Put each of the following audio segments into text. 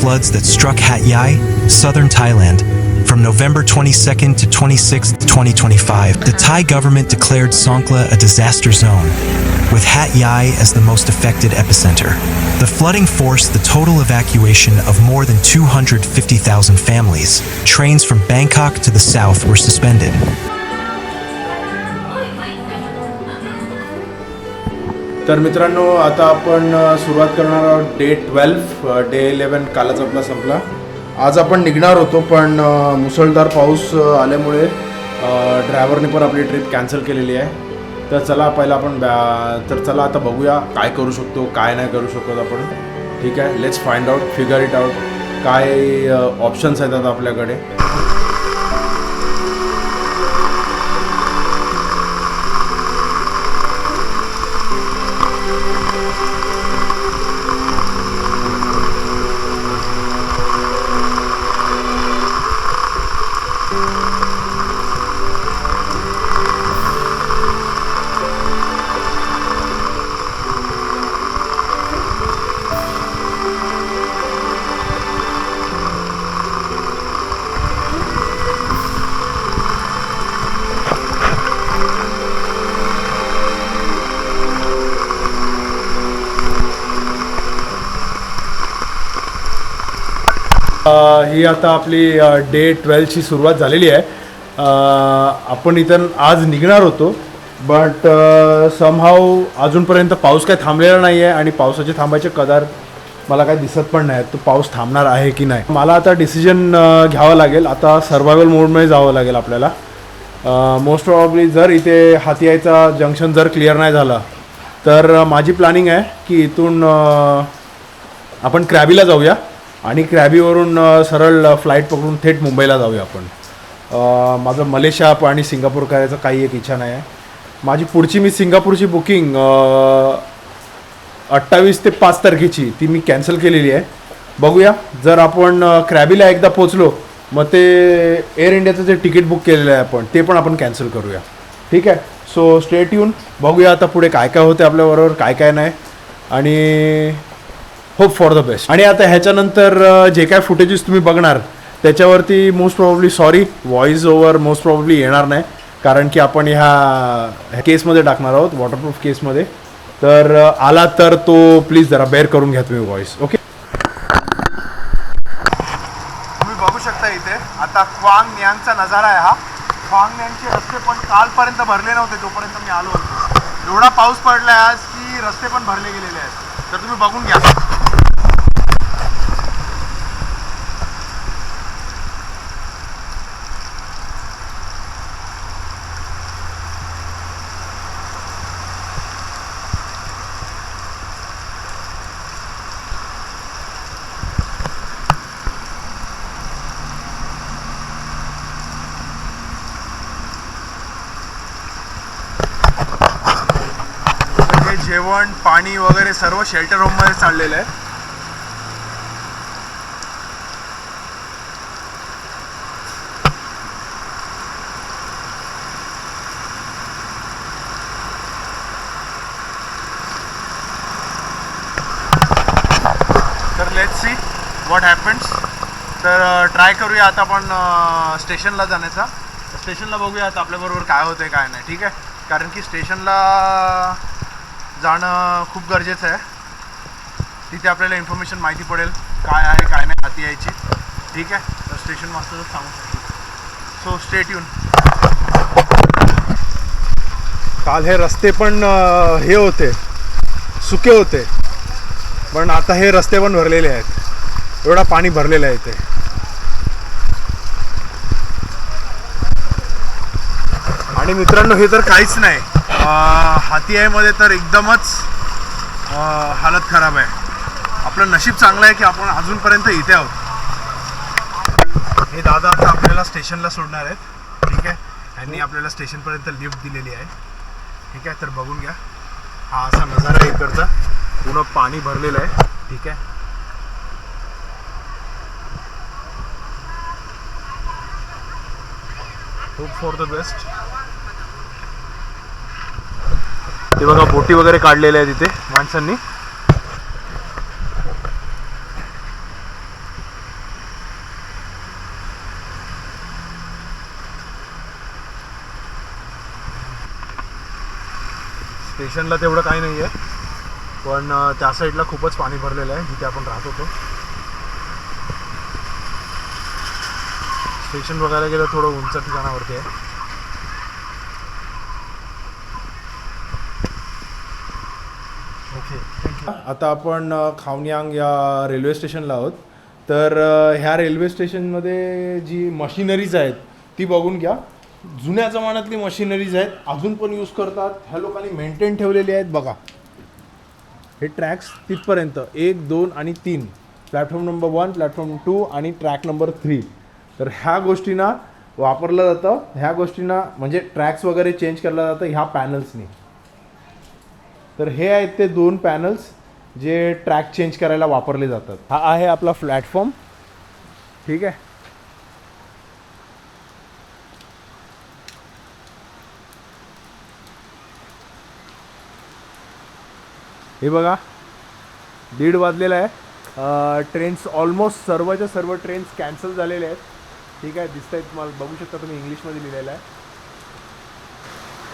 floods that struck Hat Yai, southern Thailand, from November 22nd to 26th, 2025, the Thai government declared Songkhla a disaster zone, with Hat Yai as the most affected epicenter. The flooding forced the total evacuation of more than 250,000 families. Trains from Bangkok to the south were suspended. तर मित्रांनो, आता आपण सुरुवात करणार आहोत day 12. Day 11 कालच आपला संपला. आज आपण निघणार होतो, पण मुसळधार पाऊस आल्यामुळे ड्रायव्हरने पण आपली ट्रिप कॅन्सल केलेली आहे. तर चला पहिला आपण चला आता बघूया काय करू शकतो, काय नाही करू शकतो आपण. ठीक आहे, let's find out, figure it out, काय ऑप्शन्स आहेत आता आपल्याकडे. ही आता आपली डे 12ची सुरुवात झालेली आहे. आपण इथं आज निघणार होतो, बट समहाव अजूनपर्यंत पाऊस काय थांबलेला नाही आहे आणि पावसाचे थांबायचे कदार मला काय दिसत पण नाही. तो पाऊस थांबणार आहे की नाही. मला आता डिसिजन घ्यावं लागेल. आता सर्वायवल मोडमध्ये जावं लागेल आपल्याला. मोस्ट प्रॉब्ली जर इथे हातियाईचा जंक्शन जर क्लिअर नाही झाला तर माझी प्लॅनिंग आहे की इथून आपण क्रॅबीला जाऊया आणि क्रॅबीवरून सरळ फ्लाईट पकडून थेट मुंबईला जाऊया आपण. माझं मलेशिया आणि सिंगापूर करायचं काही एक इच्छा नाही आहे माझी. पुढची मी सिंगापूरची बुकिंग 28 ते 5 तारखेची ती मी कॅन्सल केलेली आहे. बघूया, जर आपण क्रॅबीला एकदा पोचलो मग ते एअर इंडियाचं जे तिकीट बुक केलेलं आहे आपण ते पण आपण कॅन्सल करूया. ठीक आहे, सो स्टे ट्यून. बघूया आता पुढे काय काय होते आपल्याबरोबर, काय काय नाही, आणि होप फॉर द बेस्ट. आणि आता ह्याच्यानंतर जे काय फुटेजेस तुम्ही बघणार त्याच्यावरती most probably sorry, voice over most probably येणार नाही, कारण की आपण ह्या केसमध्ये टाकणार आहोत, वॉटरप्रूफ केसमध्ये. तर आला तर तो प्लीज जरा बेअर करून घ्या तुम्ही व्हॉइस. ओके, तुम्ही बघू शकता इथे आता क्वांग नियांगचा नजारा आहे हा. क्वांग नियांगचे रस्ते पण कालपर्यंत भरले नव्हते, तोपर्यंत मी आलो होतो. एवढा पाऊस पडला आहे आज की रस्ते पण भरले गेलेले आहेत. तर तुम्ही बघून घ्या. जेवण पाणी वगैरे सर्व शेल्टर होममध्ये चाललेलं आहे. तर लेट्स सी व्हॉट हॅपन्स. तर ट्राय करूया आता आपण स्टेशनला जाण्याचा. स्टेशनला बघूया आता आपल्याबरोबर काय होतं काय नाही. ठीक आहे, कारण की स्टेशनला जाणं खूप गरजेचं आहे. तिथे आपल्याला इन्फॉर्मेशन माहिती पडेल काय आहे काय नाही हातियाईची. ठीक आहे, तर स्टेशन मास्टरच सांगू शकतो. So stay tune. काल हे रस्ते पण हे होते, सुके होते, पण आता हे रस्ते पण भरलेले आहेत. एवढा पाणी भरलेलं आहे इथे. आणि मित्रांनो, हे तर काहीच नाही. हातियाईमध्ये तर एकदमच हालत खराब आहे. आपलं नशीब चांगलं आहे की आपण अजूनपर्यंत इथे आहोत. हे दादा आता आपल्याला स्टेशनला सोडणार आहेत. ठीक आहे, यांनी आपल्याला स्टेशनपर्यंत लिफ्ट दिलेली आहे. ठीक आहे, तर बघून घ्या. हा असा नजारा आहे इकडचा, पूर्ण पाणी भरलेलं आहे. ठीक आहे, होप फॉर द बेस्ट. ते बघा बोटी वगैरे काढलेल्या आहेत तिथे माणसांनी. स्टेशनला तेवढं काही नाही आहे, पण त्या साईडला खूपच पाणी भरलेलं आहे जिथे आपण राहत होतो. स्टेशन बघायला गेलं थोडं उंच ठिकाणावरती आहे. ओके, आता आपण खावनियांग या रेल्वे स्टेशनला आहोत. तर ह्या रेल्वे स्टेशनमध्ये जी मशिनरीज आहेत ती बघून घ्या. जुन्या जमान्यातली मशिनरीज आहेत, अजून पण यूज करतात. ह्या लोकांनी मेंटेन ठेवलेली आहेत. बघा हे ट्रॅक्स तिथपर्यंत 1, 2 आणि 3, प्लॅटफॉर्म नंबर 1, प्लॅटफॉर्म 2 आणि ट्रॅक नंबर 3. तर ह्या गोष्टींना वापरलं जातं. ह्या गोष्टींना म्हणजे ट्रॅक्स वगैरे चेंज केलं जातं ह्या पॅनल्सनी. तर हे आहेत ते 2 पॅनल्स जे ट्रॅक चेंज करायला वापरले जातात. हा आहे आपला प्लॅटफॉर्म. ठीक आहे, हे बघा 1:30 वाजलेला आहे. ट्रेन्स ऑलमोस्ट सर्वच्या सर्व ट्रेन्स कॅन्सल झालेल्या आहेत. ठीक आहे, दिसत आहेत तुम्हाला, बघू शकता तुम्ही, इंग्लिशमध्ये लिहिलेलं आहे.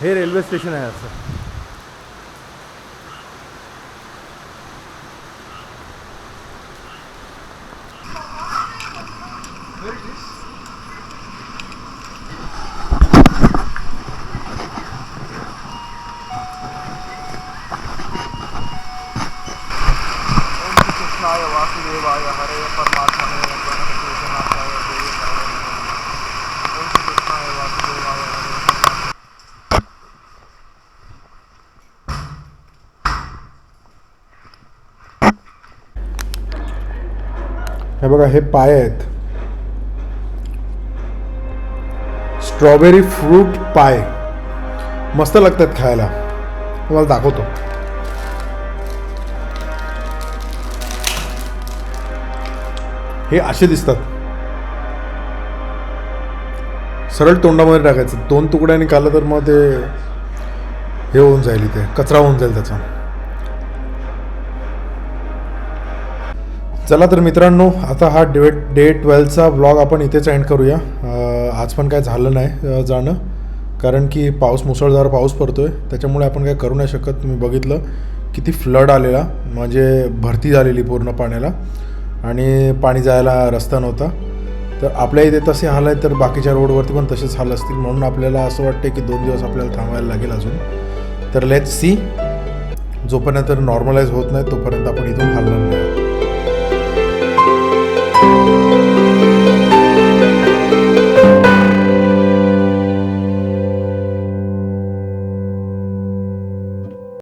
हे रेल्वे स्टेशन आहे असं. वासुदेवाय हरे परमात्मने प्रणतपूजनाय देवाय ओम श्री कृष्णाय वासुदेवाय हरे. हे बघा, हे पाय आहेत, स्ट्रॉबेरी फ्रूट पाय, मस्त लागतात खायला. तुम्हाला दाखवतो. हे असे दिसतात. सरळ तोंडामध्ये टाकायचं. 2 तुकड्यांनी खाल्लं तर मग ते हे होऊन जाईल, इथे कचरा होऊन जाईल त्याचा. चला तर मित्रांनो, आता हा डे 12चा व्लॉग आपण इथेच एंड करूया. आज पण काय झालं नाही जाणं, कारण की मुसळधार पाऊस पडतोय, त्याच्यामुळे आपण काय करू नाही शकत. तुम्ही बघितलं किती फ्लड आलेला, म्हणजे भरती झालेली पूर्ण पाण्याला, आणि पाणी जायला रस्ता नव्हता. तर आपल्या इथे तसे हाल आहेत, तर बाकीच्या रोडवरती पण तसेच हाल असतील. म्हणून आपल्याला असं वाटते की 2 दिवस आपल्याला थांबायला लागेल अजून. तर लेट्स सी, जोपर्यंत नॉर्मलाइज होत नाही तोपर्यंत आपण इथून हलणार नाही.